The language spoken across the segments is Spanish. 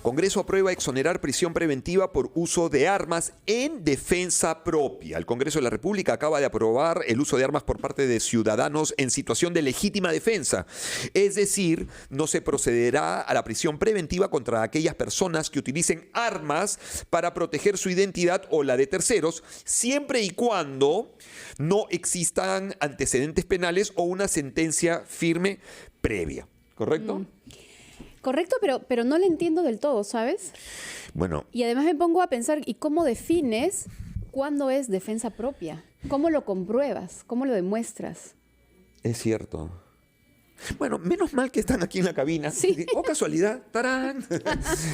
Congreso aprueba exonerar prisión preventiva por uso de armas en defensa propia. El Congreso de la República acaba de aprobar el uso de armas por parte de ciudadanos en situación de legítima defensa. Es decir, no se procederá a la prisión preventiva contra aquellas personas que utilicen armas para proteger su identidad o la de terceros, siempre y cuando no existan antecedentes penales o una sentencia firme previa. ¿Correcto? Correcto, pero no lo entiendo del todo, ¿sabes? Bueno. Y además me pongo a pensar, ¿y cómo defines cuándo es defensa propia? ¿Cómo lo compruebas? ¿Cómo lo demuestras? Es cierto. Bueno, menos mal que están aquí en la cabina. Sí. Oh, casualidad. ¡Tarán!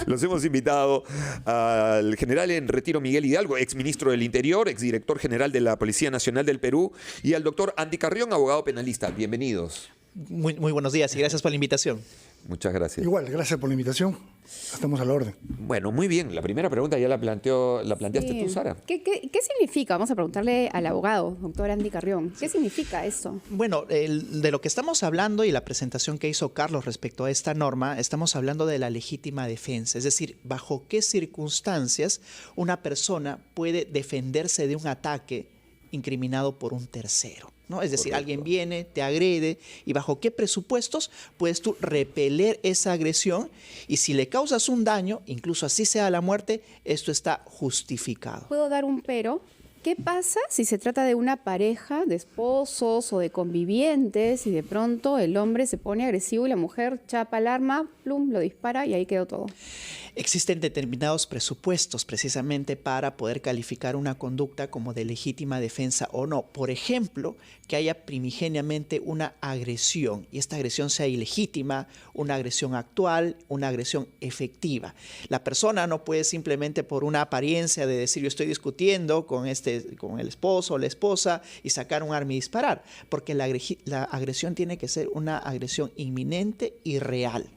Los hemos invitado al general en retiro Miguel Hidalgo, exministro del Interior, exdirector general de la Policía Nacional del Perú, y al doctor Andy Carrión, abogado penalista. Bienvenidos. Muy buenos días y gracias por la invitación. Muchas gracias. Igual, gracias por la invitación. Estamos a la orden. Bueno, muy bien. La primera pregunta ya la planteaste tú, Sara. ¿Qué significa? Vamos a preguntarle al abogado, doctor Andy Carrión. ¿Qué significa esto? Bueno, de lo que estamos hablando y la presentación que hizo Carlos respecto a esta norma, estamos hablando de la legítima defensa. Es decir, bajo qué circunstancias una persona puede defenderse de un ataque incriminado por un tercero, ¿no? Es decir, alguien viene, te agrede, y bajo qué presupuestos puedes tú repeler esa agresión, y si le causas un daño, incluso así sea la muerte, esto está justificado. ¿Puedo dar un pero? ¿Qué pasa si se trata de una pareja de esposos o de convivientes y de pronto el hombre se pone agresivo y la mujer chapa el arma, plum, lo dispara y ahí quedó todo? Existen determinados presupuestos precisamente para poder calificar una conducta como de legítima defensa o no. Por ejemplo, que haya primigeniamente una agresión y esta agresión sea ilegítima, una agresión actual, una agresión efectiva. La persona no puede simplemente por una apariencia de decir yo estoy discutiendo con el esposo o la esposa y sacar un arma y disparar, porque la agresión tiene que ser una agresión inminente y real,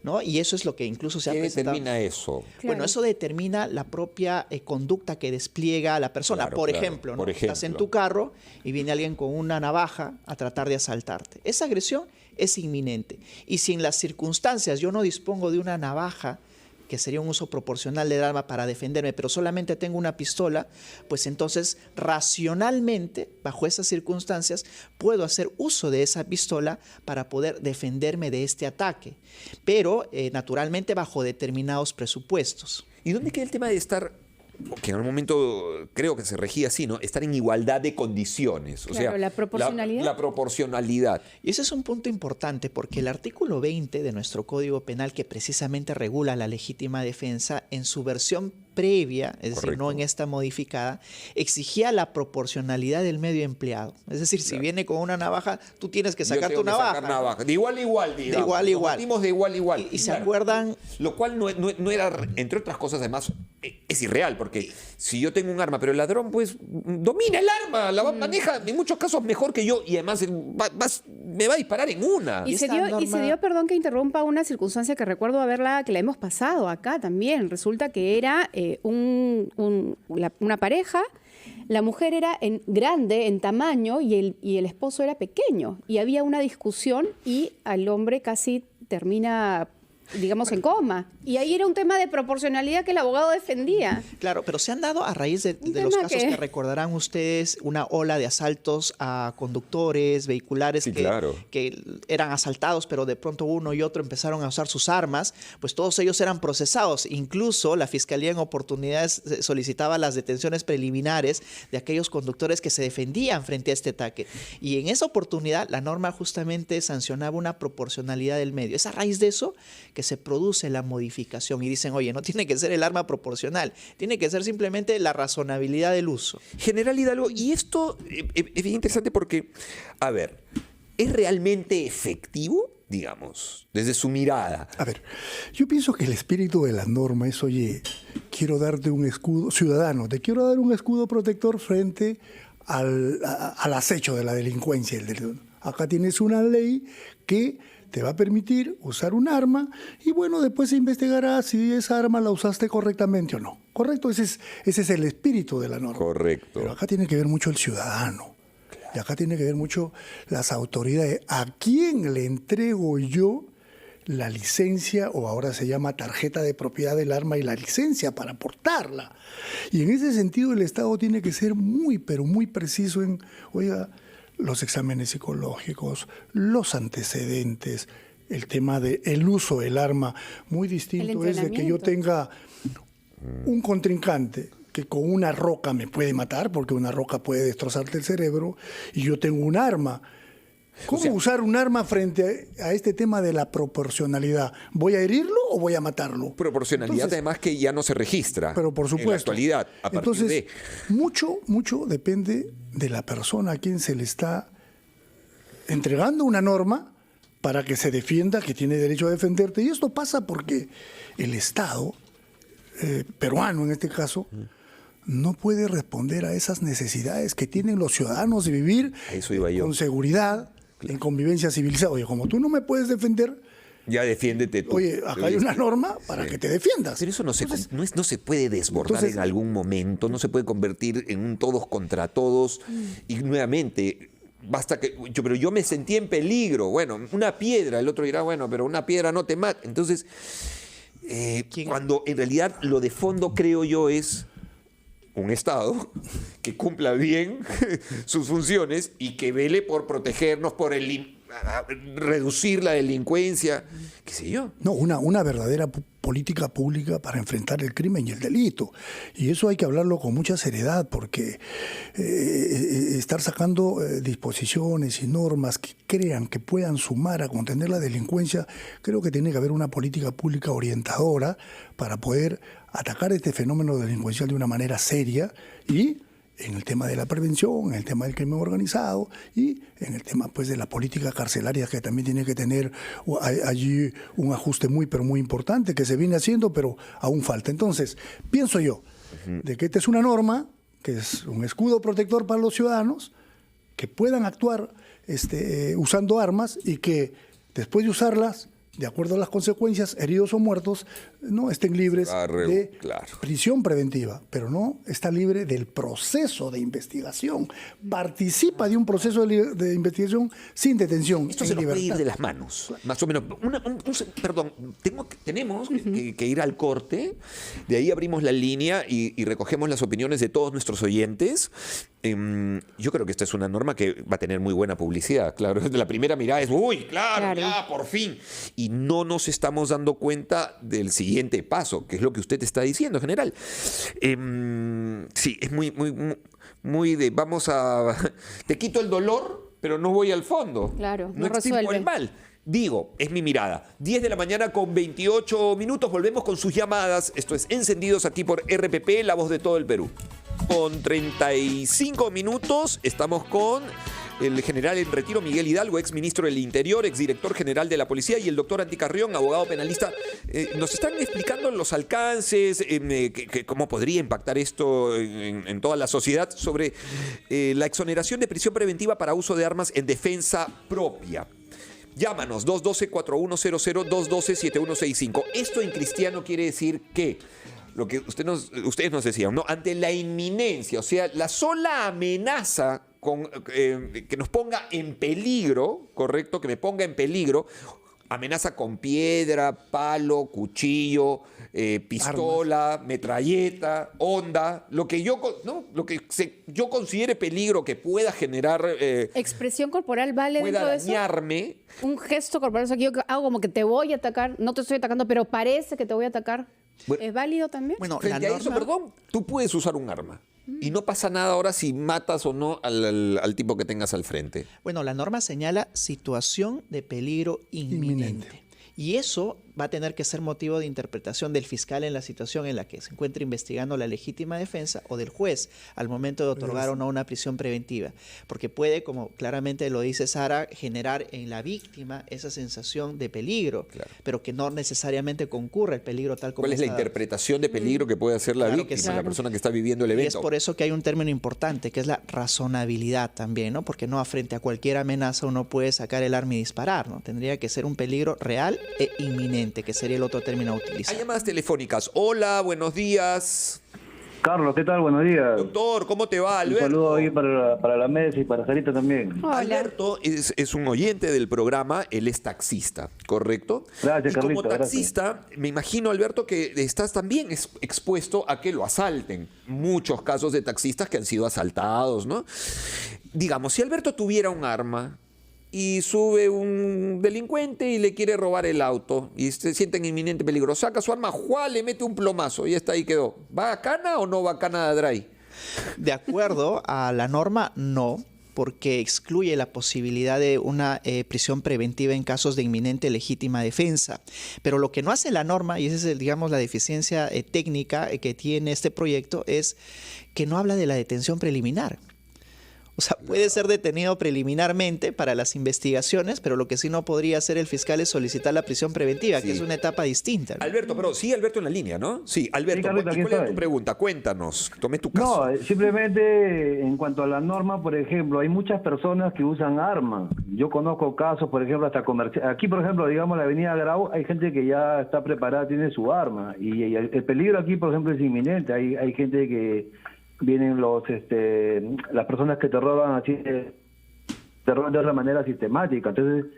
¿no? Y eso es lo que incluso se ha presentado. ¿Qué determina eso? Claro. Bueno, eso determina la propia conducta que despliega la persona. Claro, por claro. ejemplo, ¿no? Por ejemplo. Estás en tu carro y viene alguien con una navaja a tratar de asaltarte. Esa agresión es inminente. Y si en las circunstancias yo no dispongo de una navaja, que sería un uso proporcional del arma para defenderme, pero solamente tengo una pistola, pues entonces racionalmente, bajo esas circunstancias, puedo hacer uso de esa pistola para poder defenderme de este ataque, pero naturalmente bajo determinados presupuestos. ¿Y dónde queda el tema de estar, que en algún momento creo que se regía así, ¿no? Estar en igualdad de condiciones? O Claro, sea, la proporcionalidad. La proporcionalidad. Y ese es un punto importante porque el artículo 20 de nuestro Código Penal, que precisamente regula la legítima defensa, en su versión previa, es decir, no en esta modificada, exigía la proporcionalidad del medio empleado. Es decir, si viene con una navaja, tú tienes que sacar tu navaja. Navaja. De igual a igual, digamos. De igual a igual. Nos metimos de igual a igual. Y se acuerdan. Lo cual no era, entre otras cosas, además, es irreal, porque si yo tengo un arma, pero el ladrón, pues, domina el arma, la maneja en muchos casos mejor que yo, y además me va a disparar en una. Y se dio, perdón que interrumpa, una circunstancia que recuerdo que la hemos pasado acá también. Resulta que era una pareja, la mujer era grande en tamaño y el esposo era pequeño. Y había una discusión y al hombre casi termina, digamos, en coma. Y ahí era un tema de proporcionalidad que el abogado defendía. Claro, pero se han dado a raíz de los casos que recordarán ustedes una ola de asaltos a conductores, vehiculares que eran asaltados, pero de pronto uno y otro empezaron a usar sus armas, pues todos ellos eran procesados. Incluso la Fiscalía en oportunidades solicitaba las detenciones preliminares de aquellos conductores que se defendían frente a este ataque. Y en esa oportunidad la norma justamente sancionaba una proporcionalidad del medio. Es a raíz de eso que se produce la modificación y dicen, oye, no tiene que ser el arma proporcional, tiene que ser simplemente la razonabilidad del uso. General Hidalgo, y esto es bien interesante porque, a ver, ¿es realmente efectivo, digamos, desde su mirada? A ver, yo pienso que el espíritu de la norma es, oye, quiero darte un escudo, ciudadano, te quiero dar un escudo protector frente al acecho de la delincuencia. Acá tienes una ley que te va a permitir usar un arma y bueno, después se investigará si esa arma la usaste correctamente o no. ¿Correcto? Ese es el espíritu de la norma. Correcto. Pero acá tiene que ver mucho el ciudadano. Y acá tiene que ver mucho las autoridades. ¿A quién le entrego yo la licencia, o ahora se llama tarjeta de propiedad del arma, y la licencia para portarla. Y en ese sentido el Estado tiene que ser muy, pero muy preciso en, oiga, los exámenes psicológicos, los antecedentes, el tema del uso del arma. Muy distinto es de que yo tenga un contrincante que con una roca me puede matar, porque una roca puede destrozarte el cerebro, y yo tengo un arma. ¿Cómo usar un arma frente a este tema de la proporcionalidad? ¿Voy a herirlo o voy a matarlo? Proporcionalidad. Entonces, además que ya no se registra. Pero por supuesto. En la actualidad, a partir entonces, de... mucho depende de la persona a quien se le está entregando una norma para que se defienda, que tiene derecho a defenderte. Y esto pasa porque el Estado, peruano en este caso, no puede responder a esas necesidades que tienen los ciudadanos de vivir con seguridad, en convivencia civilizada. Oye, como tú no me puedes defender, ya defiéndete tú. Oye, acá hay una norma para que te defiendas. Pero eso no se puede desbordar en algún momento, no se puede convertir en un todos contra todos. Y nuevamente, basta que... Pero yo me sentí en peligro. Bueno, una piedra, el otro dirá, bueno, pero una piedra no te mata. Entonces, cuando en realidad lo de fondo, creo yo, es un Estado que cumpla bien sus funciones y que vele por protegernos, por reducir la delincuencia, qué sé yo. No, una verdadera política pública para enfrentar el crimen y el delito. Y eso hay que hablarlo con mucha seriedad, porque estar sacando disposiciones y normas que crean que puedan sumar a contener la delincuencia, creo que tiene que haber una política pública orientadora para poder atacar este fenómeno delincuencial de una manera seria, y en el tema de la prevención, en el tema del crimen organizado y en el tema, pues, de la política carcelaria, que también tiene que tener allí un ajuste muy, pero muy importante, que se viene haciendo, pero aún falta. Entonces, pienso yo de que esta es una norma, que es un escudo protector para los ciudadanos, que puedan actuar usando armas, y que después de usarlas, de acuerdo a las consecuencias, heridos o muertos, no estén libres de prisión preventiva, pero no está libre del proceso de investigación. Participa de un proceso de investigación sin detención. Esto se nos puede ir de las manos, más o menos. Perdón, tenemos que ir al corte, de ahí abrimos la línea y recogemos las opiniones de todos nuestros oyentes. Yo creo que esta es una norma que va a tener muy buena publicidad, claro. De la primera mirada es, uy, claro, ya, por fin. Y no nos estamos dando cuenta del siguiente paso, que es lo que usted está diciendo, general. Sí, es muy de, vamos a... Te quito el dolor, pero no voy al fondo. Claro, no extirpo el mal. Digo, es mi mirada. 10 de la mañana con 28 minutos. Volvemos con sus llamadas. Esto es Encendidos aquí por RPP, la voz de todo el Perú. Con 35 minutos estamos con el general en retiro Miguel Hidalgo, ex ministro del Interior, ex director general de la Policía, y el doctor Andy Carrión, abogado penalista. Nos están explicando los alcances, cómo podría impactar esto en toda la sociedad, sobre la exoneración de prisión preventiva para uso de armas en defensa propia. Llámanos 212-4100, 212-7165. Esto en cristiano quiere decir que lo que ustedes nos decían, ¿no? Ante la inminencia, o sea, la sola amenaza que nos ponga en peligro, ¿correcto? Que me ponga en peligro, amenaza con piedra, palo, cuchillo, pistola, metralleta, honda, lo que yo considere peligro que pueda generar... expresión corporal vale pueda dentro de eso. Dañarme. Un gesto corporal, o sea, que yo hago como que te voy a atacar, no te estoy atacando, pero parece que te voy a atacar. Bueno, ¿es válido también? Bueno, frente a eso, perdón, tú puedes usar un arma. Y no pasa nada ahora si matas o no al tipo que tengas al frente. Bueno, la norma señala situación de peligro inminente. Y eso va a tener que ser motivo de interpretación del fiscal en la situación en la que se encuentra investigando la legítima defensa, o del juez al momento de otorgar o no una prisión preventiva. Porque puede, como claramente lo dice Sara, generar en la víctima esa sensación de peligro, pero que no necesariamente concurre el peligro tal como ¿Cuál es la interpretación de peligro que puede hacer la víctima, la persona que está viviendo el evento? Y es por eso que hay un término importante, que es la razonabilidad también, ¿no? Porque no frente a cualquier amenaza uno puede sacar el arma y disparar, ¿no? Tendría que ser un peligro real e inminente, que sería el otro término a utilizar. Hay llamadas telefónicas. Hola, buenos días. Carlos, ¿qué tal? Buenos días. Doctor, ¿cómo te va, Alberto? Un saludo ahí para la mesa y para Sarita también. Hola. Alberto es un oyente del programa, él es taxista, ¿correcto? Gracias, y Carlito, como taxista, me imagino, Alberto, que estás también expuesto a que lo asalten. Muchos casos de taxistas que han sido asaltados, ¿no? Digamos, si Alberto tuviera un arma y sube un delincuente y le quiere robar el auto y se siente en inminente peligro, saca su arma, ¡juá!, le mete un plomazo y hasta ahí quedó. ¿Va a cana o no va a cana de Adray? De acuerdo a la norma, no, porque excluye la posibilidad de una prisión preventiva en casos de inminente legítima defensa. Pero lo que no hace la norma, y esa es, digamos, la deficiencia técnica que tiene este proyecto, es que no habla de la detención preliminar. O sea, puede ser detenido preliminarmente para las investigaciones, pero lo que sí no podría hacer el fiscal es solicitar la prisión preventiva, que es una etapa distinta, ¿no? Alberto, pero sí, Alberto en la línea, ¿no? Sí, Alberto, Sí, Carlita, ¿cuál es tu pregunta? Cuéntanos, tomé tu caso. No, simplemente en cuanto a la norma, por ejemplo, hay muchas personas que usan armas. Yo conozco casos, por ejemplo, hasta comercial. Aquí, por ejemplo, digamos, la avenida Grau, hay gente que ya está preparada, tiene su arma. Y el peligro aquí, por ejemplo, es inminente. Hay gente que vienen las personas que te roban así, te roban de otra manera sistemática. Entonces,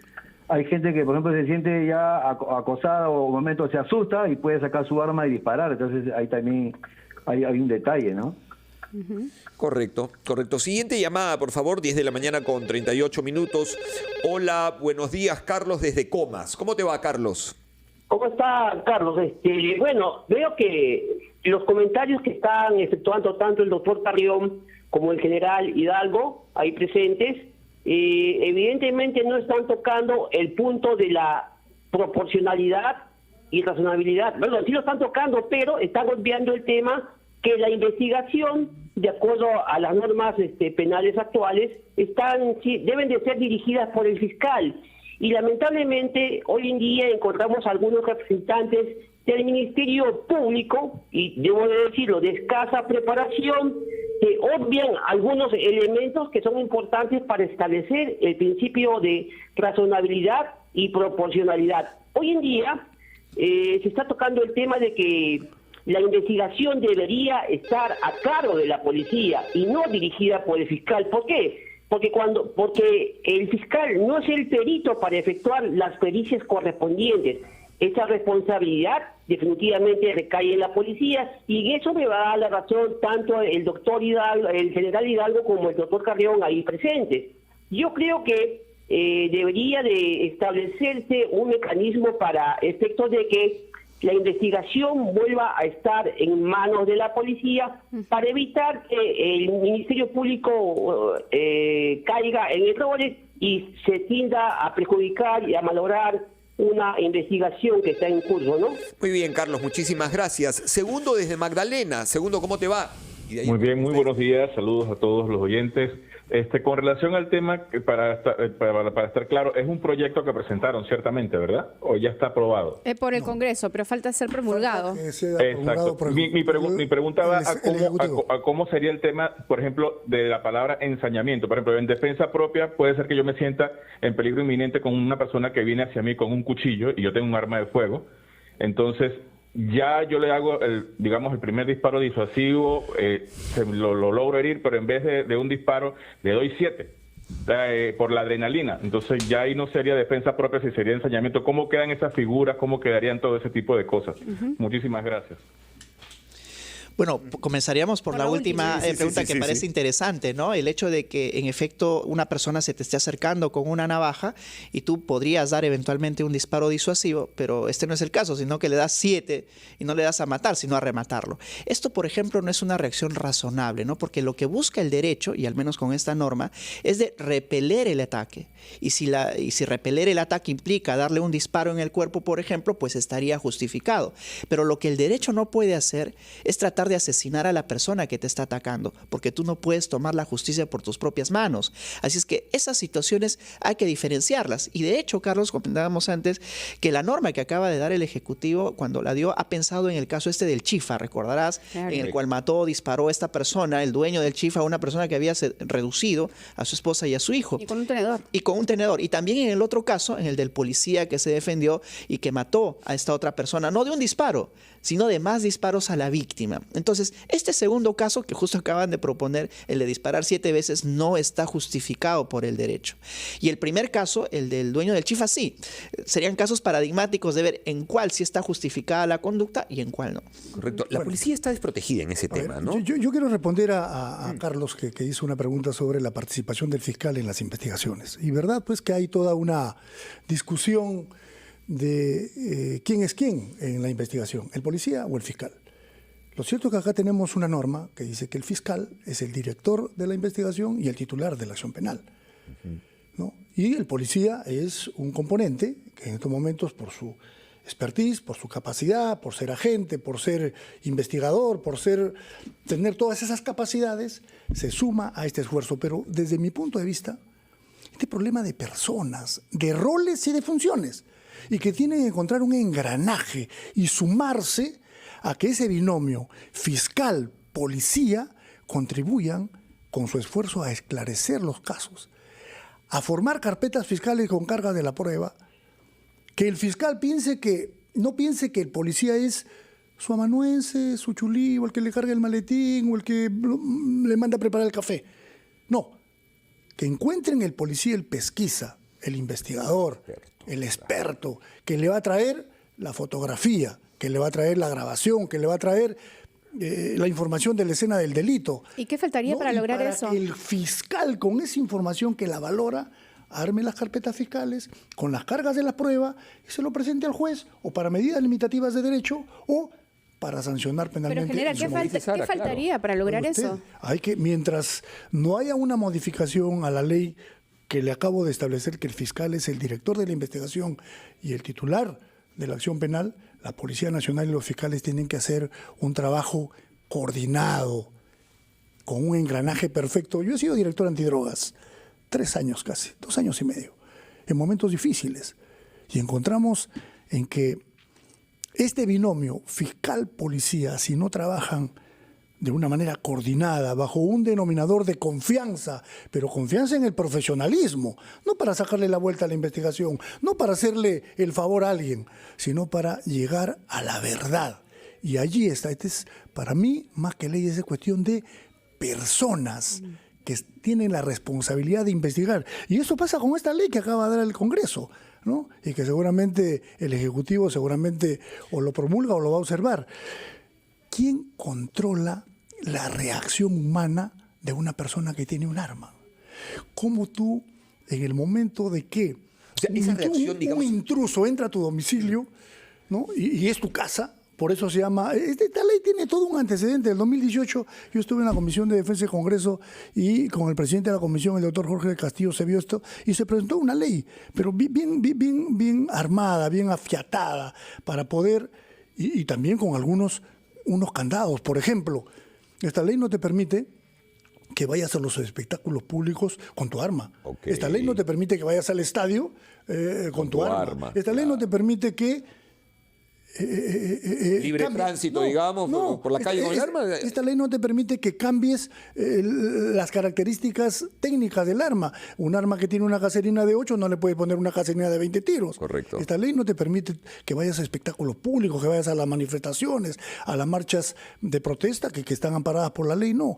hay gente que, por ejemplo, se siente ya acosada o un momento se asusta y puede sacar su arma y disparar. Entonces, ahí también hay un detalle, ¿no? Correcto, correcto. Siguiente llamada, por favor, 10 de la mañana con 38 minutos. Hola, buenos días, Carlos desde Comas. ¿Cómo te va, Carlos? ¿Cómo está, Carlos? Bueno, veo que los comentarios que están efectuando tanto el doctor Carrión como el general Hidalgo, ahí presentes, evidentemente no están tocando el punto de la proporcionalidad y razonabilidad. Bueno, sí lo están tocando, pero están obviando el tema que la investigación, de acuerdo a las normas penales actuales, deben de ser dirigidas por el fiscal. Y lamentablemente hoy en día encontramos algunos representantes del Ministerio Público, y debo de decirlo, de escasa preparación, que obvian algunos elementos que son importantes para establecer el principio de razonabilidad y proporcionalidad. Hoy en día se está tocando el tema de que la investigación debería estar a cargo de la policía y no dirigida por el fiscal. ¿Por qué? Porque el fiscal no es el perito para efectuar las pericias correspondientes. Esa responsabilidad definitivamente recae en la policía, y eso me va a dar la razón tanto el doctor Hidalgo, el general Hidalgo, como el doctor Carrión ahí presentes. Yo creo que debería de establecerse un mecanismo para efectos de que la investigación vuelva a estar en manos de la policía, para evitar que el Ministerio Público caiga en errores y se tienda a perjudicar y a malograr una investigación que está en curso, ¿no? Muy bien, Carlos, muchísimas gracias. Segundo desde Magdalena. Segundo, ¿cómo te va? Muy bien, muy buenos días. Saludos a todos los oyentes. Con relación al tema, para estar claro, es un proyecto que presentaron ciertamente, ¿verdad? ¿O ya está aprobado? Por el Congreso, pero falta ser promulgado. Exacto. Mi pregunta va a cómo sería el tema, por ejemplo, de la palabra ensañamiento. Por ejemplo, en defensa propia puede ser que yo me sienta en peligro inminente con una persona que viene hacia mí con un cuchillo y yo tengo un arma de fuego. Entonces, ya yo le hago, el primer disparo disuasivo, lo logro herir, pero en vez de un disparo le doy 7 por la adrenalina. Entonces ya ahí no sería defensa propia, si sería ensañamiento. ¿Cómo quedan esas figuras? ¿Cómo quedarían todo ese tipo de cosas? Muchísimas gracias. Bueno, comenzaríamos por la última pregunta que parece interesante, ¿no? El hecho de que, en efecto, una persona se te esté acercando con una navaja y tú podrías dar eventualmente un disparo disuasivo, pero este no es el caso, sino que le das 7 y no le das a matar, sino a rematarlo. Esto, por ejemplo, no es una reacción razonable, ¿no? Porque lo que busca el derecho, y al menos con esta norma, es de repeler el ataque. Y si repeler el ataque implica darle un disparo en el cuerpo, por ejemplo, pues estaría justificado. Pero lo que el derecho no puede hacer es tratar de asesinar a la persona que te está atacando, porque tú no puedes tomar la justicia por tus propias manos. Así es que esas situaciones hay que diferenciarlas. Y de hecho, Carlos, comentábamos antes que la norma que acaba de dar el Ejecutivo, cuando la dio, ha pensado en el caso del Chifa, recordarás, claro, en el cual disparó a esta persona, el dueño del Chifa, una persona que había reducido a su esposa y a su hijo. Y con un tenedor. Y también en el otro caso, en el del policía que se defendió y que mató a esta otra persona, no de un disparo, sino de más disparos a la víctima. Entonces, este segundo caso que justo acaban de proponer, el de disparar 7 veces, no está justificado por el derecho. Y el primer caso, el del dueño del chifa, sí. Serían casos paradigmáticos de ver en cuál sí está justificada la conducta y en cuál no. Correcto. La policía está desprotegida en ese tema, ¿no? Yo quiero responder a Carlos, que hizo una pregunta sobre la participación del fiscal en las investigaciones. Y verdad, pues que hay toda una discusión de quién es quién en la investigación, el policía o el fiscal. Lo cierto es que acá tenemos una norma que dice que el fiscal es el director de la investigación y el titular de la acción penal, ¿no? Y el policía es un componente que en estos momentos, por su expertise, por su capacidad, por ser agente, por ser investigador, por tener todas esas capacidades, se suma a este esfuerzo. Pero desde mi punto de vista, este problema de personas, de roles y de funciones, y que tienen que encontrar un engranaje y sumarse a que ese binomio fiscal-policía contribuyan con su esfuerzo a esclarecer los casos, a formar carpetas fiscales con carga de la prueba, que el fiscal no piense que el policía es su amanuense, su chulí, o el que le carga el maletín, o el que le manda a preparar el café. No, que encuentren el policía, el pesquisa, el investigador, el experto, que le va a traer la fotografía, que le va a traer la grabación, que le va a traer la información de la escena del delito. ¿Y qué faltaría para lograr eso? Que el fiscal, con esa información que la valora, arme las carpetas fiscales con las cargas de la prueba y se lo presente al juez, o para medidas limitativas de derecho, o para sancionar penalmente. Pero, general, ¿qué faltaría para lograr eso? Mientras no haya una modificación a la ley que le acabo de establecer, que el fiscal es el director de la investigación y el titular de la acción penal, la Policía Nacional y los fiscales tienen que hacer un trabajo coordinado, con un engranaje perfecto. Yo he sido director antidrogas 3 años casi, 2 años y medio, en momentos difíciles. Y encontramos en que este binomio fiscal-policía, si no trabajan de una manera coordinada, bajo un denominador de confianza, pero confianza en el profesionalismo, no para sacarle la vuelta a la investigación, no para hacerle el favor a alguien, sino para llegar a la verdad. Y allí está, para mí, más que ley, es cuestión de personas que tienen la responsabilidad de investigar. Y eso pasa con esta ley que acaba de dar el Congreso, ¿no? Y que seguramente el Ejecutivo o lo promulga o lo va a observar. ¿Quién controla la reacción humana de una persona que tiene un arma? ¿Cómo tú, en el momento de que un intruso entra a tu domicilio, ¿no? y es tu casa? Por eso se llama... Esta ley tiene todo un antecedente. En el 2018 yo estuve en la Comisión de Defensa y Congreso y con el presidente de la Comisión, el doctor Jorge del Castillo, se vio esto y se presentó una ley, pero bien armada, bien afiatada, para poder... Y también con unos candados. Por ejemplo, esta ley no te permite que vayas a los espectáculos públicos con tu arma. Okay. Esta ley no te permite que vayas al estadio con tu arma. Esta ley no te permite que... libre tránsito, digamos, por la calle con el arma. Esta ley no te permite que cambies las características técnicas del arma. Un arma que tiene una caserina de 8 no le puedes poner una caserina de 20 tiros. Correcto. Esta ley no te permite que vayas a espectáculos públicos, que vayas a las manifestaciones, a las marchas de protesta que están amparadas por la ley, no.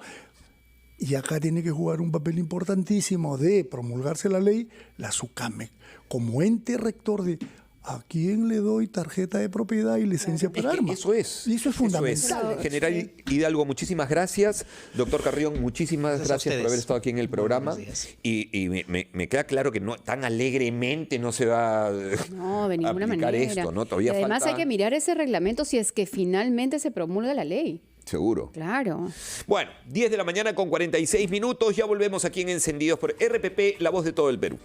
Y acá tiene que jugar un papel importantísimo de promulgarse la ley, la SUCAMEC, como ente rector de... ¿A quién le doy tarjeta de propiedad y licencia para armas? Eso es. Y eso es fundamental. General Hidalgo, muchísimas gracias. Doctor Carrión, muchísimas gracias por haber estado aquí en el programa. Y me queda claro que no tan alegremente no se va de ninguna aplicar manera. Esto, ¿no? Todavía además hay que mirar ese reglamento si es que finalmente se promulga la ley. Seguro. Claro. Bueno, 10 de la mañana con 46 minutos. Ya volvemos aquí en Encendidos por RPP, la voz de todo el Perú.